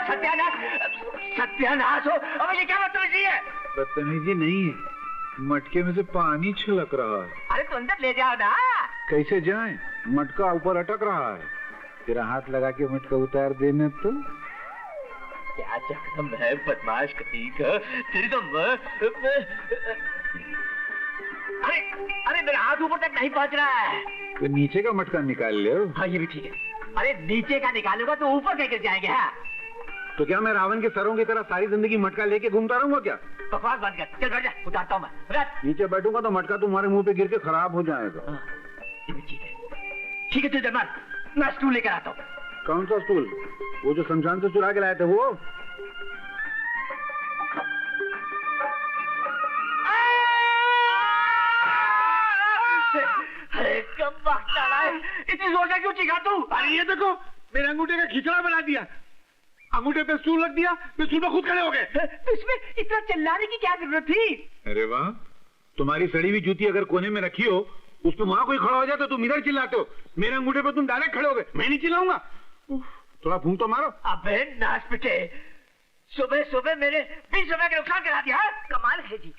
सत्यानाश हो। अब ये क्या बदतमीजी है? बदतमीजी नहीं है, मटके में से पानी छलक रहा है। अरे तो अंदर ले जाओ ना। कैसे जाएं? मटका ऊपर अटक रहा है। तेरा हाथ लगा के मटका उतार देना तो। क्या चक्कर है बदमाश कहीं का? तेरी तो अरे अरे मेरा हाथ ऊपर तक नहीं पहुंच रहा है। तो नीचे का मटका निकाल ले। हाँ ये भी ठीक है। अरे नीचे का निकालूंगा तो ऊपर कैसे जाएंगे? हाँ तो क्या मैं रावण के सरों की तरह सारी जिंदगी मटका लेके घूमता रहूंगा क्या? बकवास बंद कर, चल बैठ जा, उतारता हूँ मैं। नीचे बैठूंगा तो मटका तुम्हारे मुंह पे गिर के खराब हो जाएगा। ये भी ठीक है। ठीक है तू जरमान, मैं स्टूल लेकर आता हूँ। कौन सा स्टूल? वो जो शमशान से चुरा के लाए थे वो? अरे कब वक्त डाला है, इतनी जोर से क्यों चीखा तू? अरे ये देखो, मेरे अंगूठे का खिचड़ा बना दिया। अंगूठे पे स्टूल रख दिया, मैं स्टूल पे खुद खड़े हो गए। इसमें इतना चिल्लाने की क्या जरूरत थी? अरे वाह, तुम्हारी सड़ी हुई जूती अगर कोने में रखी हो, उस पे वहां कोई खड़ा हो जाए तो तुम इधर चिल्लाते हो। मेरे अंगूठे पे तुम डायरेक्ट खड़े हो गए, मैं नहीं चिल्लाऊंगा। थोड़ा फूंक तो मारो। अबे नाच पिटे, सुबह सुबह मेरे 20 रुपए का नुकसान करा दिया। कमाल है जी,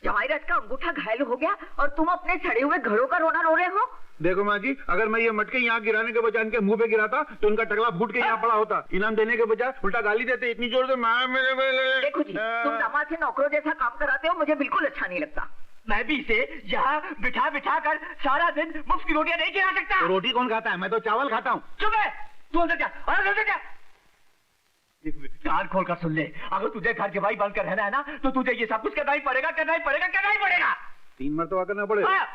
जवाहिरत का अंगूठा घायल हो गया और तुम अपने सड़े हुए घड़ों का रोना रो रहे हो। देखो माँ जी, अगर मैं ये मटके यहाँ गिराने के बजाय इनके मुंह पे गिराता तो इनका टकला फूट के यहाँ पड़ा होता। इनाम देने के बजाय उल्टा गाली देते इतनी जोर से। देखो जी, तुम दामाद से नौकरों जैसा काम कराते हो, मुझे बिल्कुल अच्छा नहीं लगता। मैं भी इसे यहाँ बिठा बिठा कर सारा दिन मुफ्त की रोटियां नहीं खिला सकता। तो रोटी कौन खाता है? मैं तो चावल खाता हूँ। चुप है, तू अंदर जा, अंदर जा। कान खोल कर सुन ले, अगर तुझे घर के भाई बनकर रहना है ना, तो तुझे ये सब कुछ करना ही पड़ेगा, करना ही पड़ेगा, करना ही पड़ेगा। 3 मरतबा करना पड़ेगा।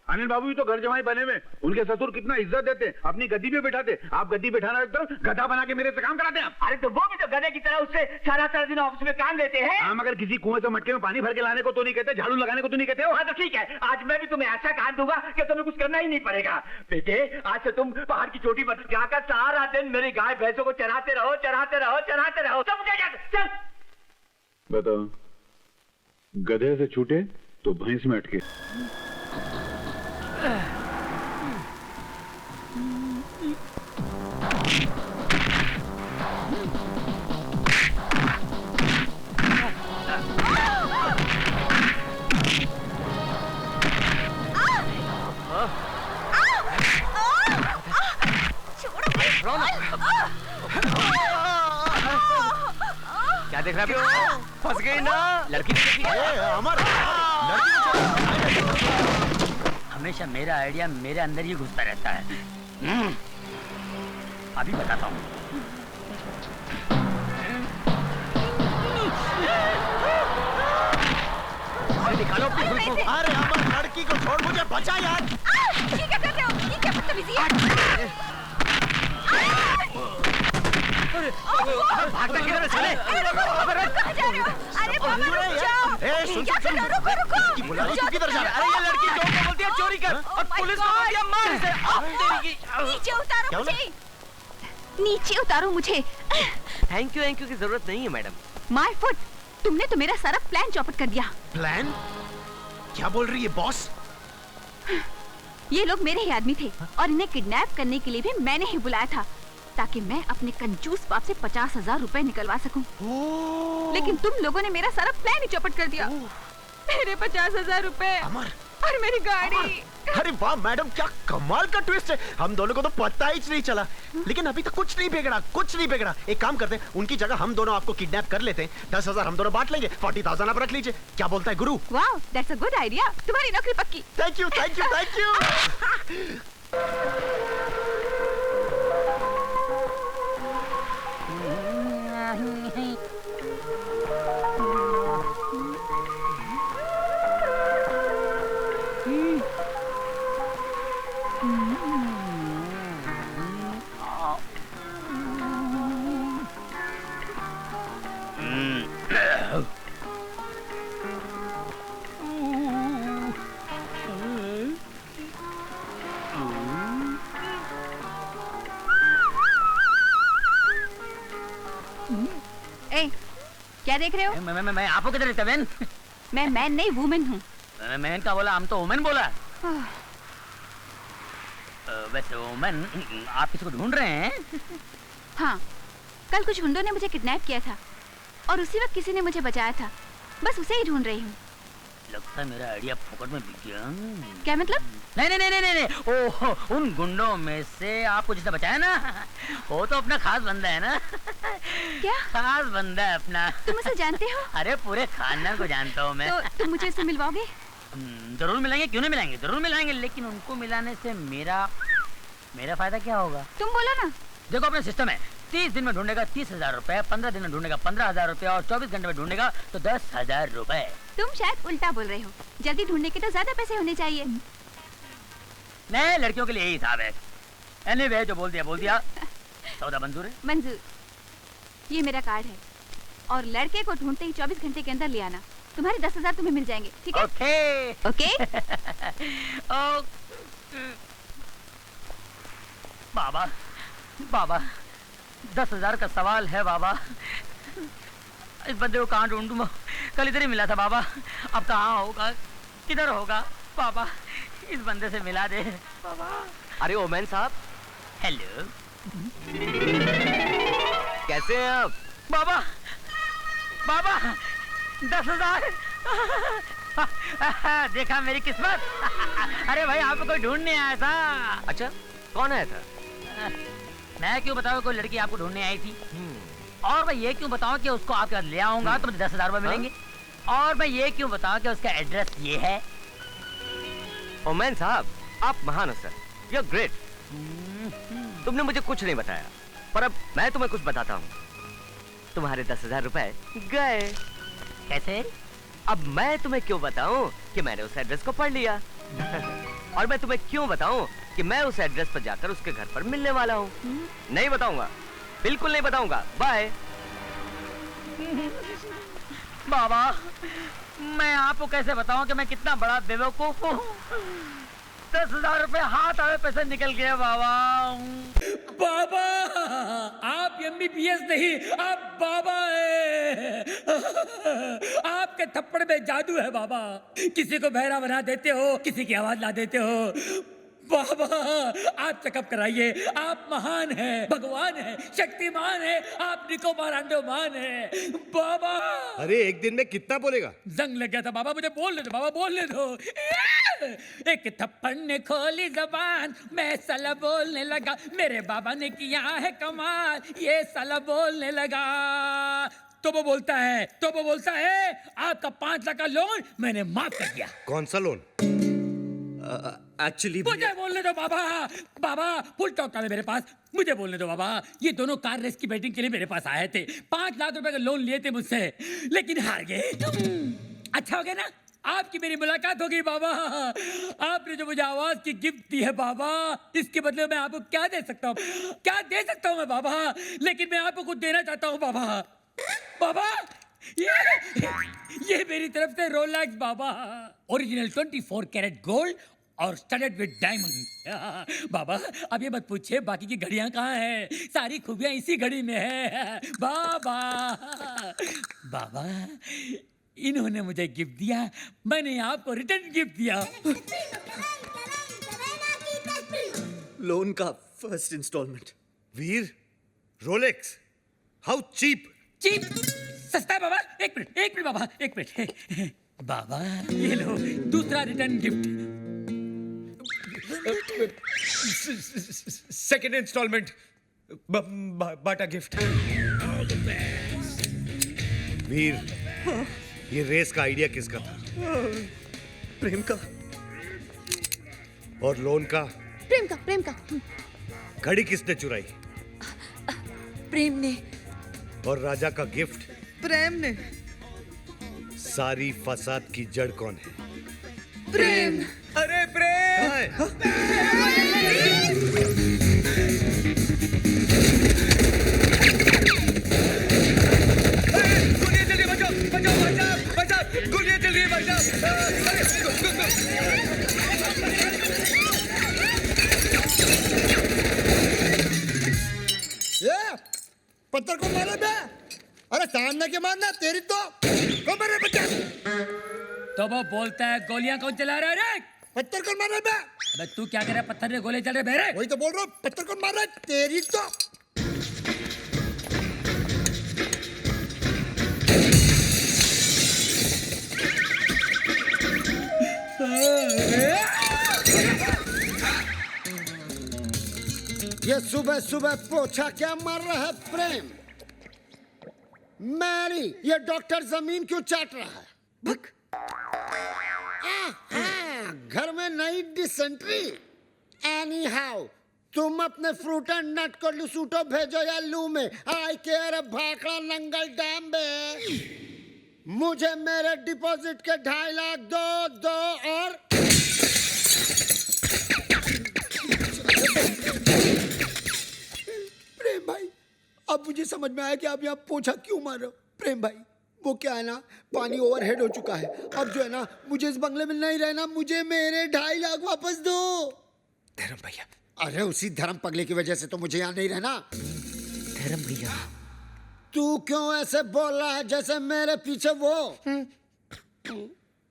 अनिल बाबू भी तो घर जमाई बने हुए, उनके ससुर कितना इज्जत देते, अपनी गद्दी पे बैठाते। आप गद्दी बैठाना एकदम गधा बना के मेरे से काम कराते हैं। अरे तो वो भी तो गधे की तरह उससे सारा दिन ऑफिस में काम लेते हैं। हम अगर किसी कुएं से मटके में पानी भर के लाने को तो नहीं कहते, झाड़ू लगाने को तो नहीं कहते हो। हाँ तो ठीक है, आज मैं भी तुम्हें ऐसा काम दूंगा कि तुम्हें कुछ करना ही नहीं पड़ेगा। बेटे, आज से तुम पहाड़ की चोटी पर जाकर सारा दिन मेरी गाय भैंसों को चराते रहो, चराते रहो, चराते रहो। चल बताओ, गधे से छूटे तो भैंस में अटके। क्या देख रहा है? फंस गई ना लड़की। अमर, हमेशा मेरा आइडिया मेरे अंदर ही घुसता रहता है। अभी बताता हूँ। निकालो अपनी खुद को। अरे अमर, लड़की को छोड़, मुझे बचा यार। ये क्या कर रहे हो? ये क्या बदतमीजी है? भागता किधर है साले? कहाँ जा रहे हो? अरे बाबा रुक जाओ। क्या कर रहे हो? रुको रुको। बुला लो, तू किधर जा रहा है? अरे ये लड़की जो को बोलती है चोरी कर, और पुलिस को बोलती है मार इसे। नीचे उतारो मुझे, नीचे उतारो मुझे। थैंक यू की जरूरत नहीं है मैडम। माय फुट, तुमने तो मेरा सारा प्लान चौपट कर दिया। प्लान? क्या बोल रही है बॉस? ये लोग मेरे ही आदमी थे और इन्हें किडनैप करने के लिए भी मैंने ही बुलाया था, ताकि मैं अपने कंजूस बाप से 50,000 रुपए निकलवा सकूं। लेकिन तुम लोगों ने मेरा सारा प्लान ही चौपट कर दिया। मेरे 50,000 रुपए और मेरी गाड़ी। अरे वाह मैडम, क्या कमाल का ट्विस्ट है। हम दोनों को तो पता ही नहीं चला, लेकिन अभी तक कुछ नहीं बिगड़ा, कुछ नहीं बिगड़ा। एक काम करते हैं, उनकी जगह हम दोनों आपको किडनैप कर लेते हैं। 10,000 हम दोनों बांट लेंगे, 40,000 आप रख लीजिए। क्या बोलता है गुरु? वाह, दैट्स अ गुड आइडिया। तुम्हारी नौकरी पक्की। Thank you thank you thank you. क्या देख रहे हो? मैं आपको किधर रहता मैन? मैं मैन नहीं वुमेन हूँ। मैन का बोला, हम तो वुमेन बोला। वैसे वुमेन, आप किसी को ढूंढ रहे हैं? हाँ, कल कुछ गुंडों ने मुझे किडनैप किया था और उसी वक्त किसी ने मुझे बचाया था। बस उसे ही ढूंढ रही हूँ। लगता है मेरा आइडिया फोकट में बिक गया। क्या मतलब? नहीं। ओह, उन गुंडों में से आपको जिसने बचाया ना, वो तो अपना खास बंदा है ना। क्या? खास बंदा है अपना। तुम उसे जानते हो? अरे पूरे खानदान को जानता हूँ मैं। तो तुम मुझे उससे मिलवाओगे? जरूर मिलेंगे, क्यों नहीं मिलेंगे, जरूर मिलाएंगे। लेकिन उनको मिलाने से मेरा फायदा क्या होगा? तुम बोलो ना। देखो अपने सिस्टम है, 30 दिन में ढूंढेगा 30,000 रुपए, 15 दिन में ढूंढेगा 15,000 रुपए और 24 घंटे में ढूंढेगा तो 10,000 रुपए। तुम शायद उल्टा बोल रहे हो। जल्दी ढूंढने के तो ज्यादा पैसे होने चाहिए। नहीं, लड़कियों के लिए यही हिसाब है। एनीवे, जो बोल दिया। सौदा मंजूर है? मंजूर। ये मेरा कार्ड है और लड़के को ढूंढते ही 24 घंटे के अंदर ले आना। तुम्हारे 10,000 तुम्हें मिल जाएंगे, ठीक है? ओके। ओके। बाबा 10,000 का सवाल है बाबा। इस बंदे को कहाँ ढूंढूं? कल इधर ही मिला था बाबा, अब कहाँ होगा, किधर होगा बाबा? इस बंदे से मिला दे बाबा। अरे ओमैन साहब, हेलो, कैसे हैं आप? बाबा 10,000। देखा मेरी किस्मत। अरे भाई, आपको कोई ढूंढने आया था। अच्छा, कौन आया था? मैं क्यों बताऊं, कोई लड़की आपको ढूंढने आई थी। और मैं ये क्यों बताऊं कि उसको आपके पास ले आऊंगा तो मुझे 10,000 रुपए मिलेंगे। और मैं ये क्यों बताऊं कि उसका एड्रेस ये है। ओमैन साहब, आप महान हो सर, यू आर ग्रेट। तुमने मुझे कुछ नहीं बताया, पर अब मैं तुम्हें कुछ बताता हूँ। तुम्हारे 10,000 रुपए गए। कैसे? अब मैं तुम्हें क्यों बताऊं कि मैंने उस एड्रेस को पढ़ लिया। और मैं तुम्हें क्यों बताऊं कि मैं उस एड्रेस पर जाकर उसके घर पर मिलने वाला हूँ। नहीं बताऊंगा, बिल्कुल नहीं बताऊंगा। बाय। बाबा, मैं आपको कैसे बताऊं कि मैं कितना बड़ा बेवकूफ हूँ। 10,000 रुपए हाथ आए पैसे निकल गए बाबा। बाबा, आप MBBS नहीं, आप बाबा है। आपके थप्पड़ में जादू है बाबा। किसी को बहरा बना देते हो, किसी की आवाज ला देते हो। बाबा, आप चेकअप कराइए। आप महान हैं, भगवान हैं, शक्तिमान हैं, आप निको मारांडोमान हैं बाबा। अरे एक दिन में कितना बोलेगा? जंग लग गया था बाबा, मुझे बोलने दो बाबा, बोलने दो। एक थप्पड़ ने खोली जबान, मैं साला बोलने लगा। मेरे बाबा ने किया है कमाल, ये साला बोलने लगा। तो वो बोलता है आपका 5 लाख का लोन मैंने माफ कर दिया। कौन सा लोन? एक्चुअली मुझे बोलने दो बाबा, फुल टॉक है मेरे पास। मुझे बोलने दो बाबा। ये दोनों कार रेस की बैटिंग के लिए मेरे पास आए थे। 5 लाख रुपए का लोन लिए थे मुझसे, लेकिन हार गए। अच्छा हो गया ना, आपकी मेरी मुलाकात हो गई बाबा। आपने जो मुझे आवाज की गिफ्ट दी है बाबा, इसके बदले मैं आपको क्या दे सकता हूँ मैं बाबा। लेकिन मैं आपको कुछ देना चाहता हूँ बाबा। ये मेरी तरफ से रोलेक्स बाबा, ओरिजिनल 24 कैरेट गोल्ड और स्टडेड विद डायमंड। बाबा, अब ये मत पूछिए बाकी की घड़ियां कहाँ हैं, सारी खूबियां इसी घड़ी में है बाबा। इन्होंने मुझे गिफ्ट दिया, मैंने आपको रिटर्न गिफ्ट दिया। लोन का first instalment. Veer, Rolex, how cheap. Cheap? सस्ता है बाबा। एक मिनट बाबा, एक मिनट। बाबा, ये लो दूसरा रिटर्न गिफ्ट। सेकेंड इंस्टॉलमेंट, बाटा गिफ्ट। वीर, ये रेस का आइडिया किसका था? प्रेम का। और लोन का? प्रेम का। घड़ी किसने चुराई? प्रेम ने। और राजा का गिफ्ट? प्रेम ने। सारी फसाद की जड़ कौन है? प्रेम। अरे प्रेम! गोलियां चल रही है, बचाओ! गोलियां चल रही है, पत्थर को मारे बे? अरे सामने के मारना, तेरी तो को मारे बच्चा। तो वो बोलता है गोलियां कौन चला रहा है रे? पत्थर को मारे बे? अबे तू क्या कर रहा है? पत्थर में गोले चल रहे बेरे। वही तो बोल रहा हूँ, पत्थर को मारे, तेरी तो। ये सुबह सुबह पोछा क्या मार रहा है प्रेम? मैरी, ये डॉक्टर जमीन क्यों चाट रहा है? भक। घर में नई डिसेंट्री। एनी हाउ, तुम अपने फ्रूट एंड नट को लुसूटो भेजो या लू में। आई केयर भाखड़ा नंगल डैम में। मुझे मेरे डिपॉजिट के 2.5 लाख दो और प्रेम भाई, अब मुझे समझ में आया कि आप यहाँ पोछा क्यों मार रहे हो। प्रेम भाई, वो क्या है ना, पानी ओवरहेड हो चुका है। अब जो है ना, मुझे इस बंगले में नहीं रहना। मुझे मेरे 2.5 लाख वापस दो। धर्म भैया, अरे उसी धर्म पगले की वजह से तो मुझे यहाँ नहीं रहना। धर्म भैया, तू क्यों ऐसे बोल रहा है जैसे मेरे पीछे वो?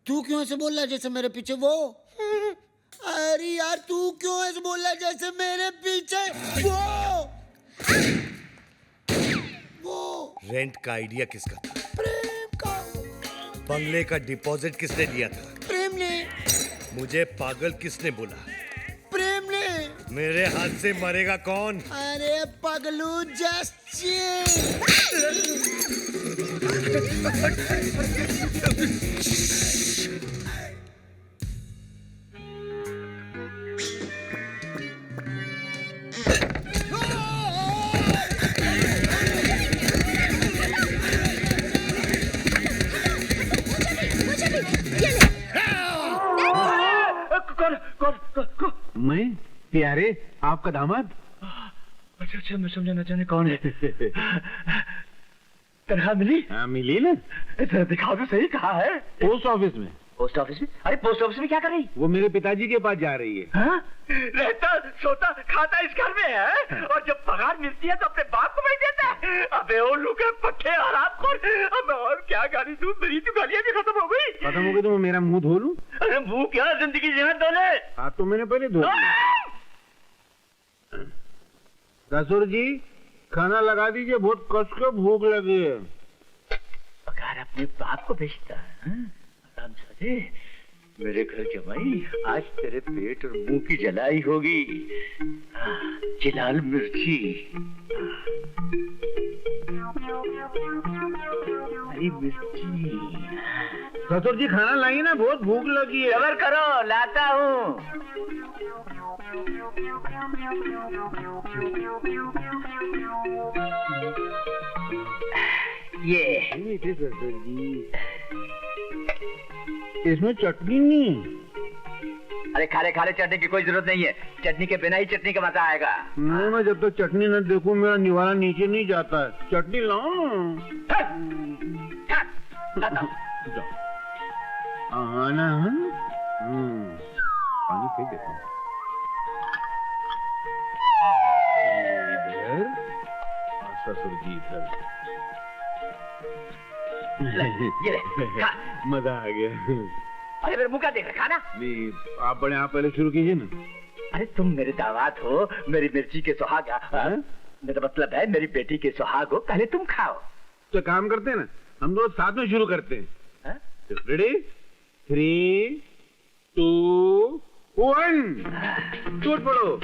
तू क्यों ऐसे बोल रहा है जैसे मेरे पीछे वो? अरे यार, तू क्यों ऐसे बोल रहा है जैसे मेरे पीछे वो? रेंट का आइडिया किसका था? प्रेम का। बंगले का डिपॉजिट किसने दिया था? प्रेम ने। मुझे पागल किसने बोला? प्रेम ने। मेरे हाथ से मरेगा कौन? अरे पगलू, जस्ट मैं प्यारे आपका दामाद। अच्छा, मैं समझना चाहने कौन है? तनख्वाह मिली? हाँ मिली ना। इधर दिखाओ तो सही, कहाँ है? पोस्ट ऑफिस में। पोस्ट ऑफिस में? अरे पोस्ट ऑफिस में क्या कर रही? वो मेरे पिताजी के पास जा रही है। हाँ? रहता सोता खाता इस घर में है, और जब पगार मिलती है तो अपने बाप को भेज देता है। अबे ओ लुके पक्के हरामखोर, अब और क्या गाली दूं? मेरी तो गालियां भी खत्म हो गई। खत्म हो गई तो मैं मेरा मुंह धो लूं? अरे मुंह क्या, जिंदगी जीना दोने। हाथ तो मैंने पहले धो लिया। ससुर जी, खाना लगा दीजिए, बहुत कस के भूख लगी है। पगार अपने बाप को भेजता है। आरामजादे, मेरे घर जमाई, आज तेरे पेट और मुंह की जलाई होगी। चिलाल मिर्ची, हरी मिर्ची। ससुर जी खाना लाइए ना, बहुत भूख लगी है। सबर करो, लाता हूँ। ये ससुर जी, इसमें चटनी नहीं। अरे खारे खारे चटनी की कोई जरूरत नहीं है। चटनी के बिना ही चटनी का मजा आएगा। नहीं, मैं जब तक चटनी न देखूं मेरा निवाला नीचे नहीं जाता है। चटनी लाओ। आना। पानी फेंक देता हूँ इधर, और ससुर जी इधर। ये ले, खा। मजा आ गया। अरे मेरे मुंह का देख रखा ना। नहीं, आप बड़े, आप पहले शुरू कीजिए ना। अरे तुम मेरे दामाद हो, मेरी मिर्ची के सुहाग। मेरा मतलब है मेरी बेटी के सुहाग हो, पहले तुम खाओ। तो काम करते हैं ना, हम लोग साथ में शुरू करते हैं। रेडी? 3, 2, 1, टूट पड़ो।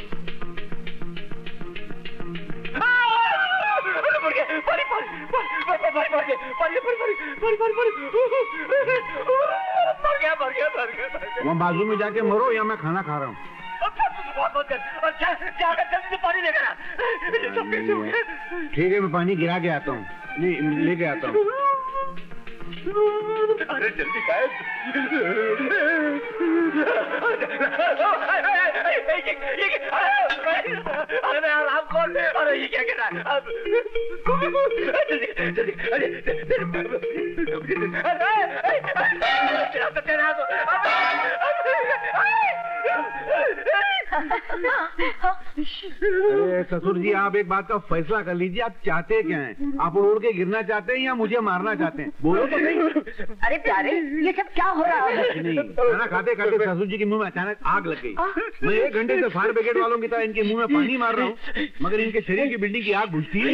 वहाँ बाजू में जाके मरो या मैं खाना खा रहा हूँ। जल्दी से पानी लेकर आ। ठीक है, मैं पानी गिरा के आता हूँ, नहीं लेके आता हूँ। अरे जल्दी गायब। अरे मैं आराम कौन? अरे ये क्या कर रहा है? अरे ससुर जी, आप एक बात का फैसला कर लीजिए, आप चाहते क्या हैं? आप उड़ के गिरना चाहते हैं या मुझे मारना चाहते हैं? बोलो तो सही। अरे प्यारे, ये सब क्या हो रहा है? नहीं, खाना खाते खाते ससुर जी के मुंह में अचानक आग लग गई। मैं 1 घंटे से फायर ब्रिगेड वालों की तरह इनके मुंह में पानी मार रहा हूँ, मगर इनके शरीर की बिल्डिंग की आग बुझती है।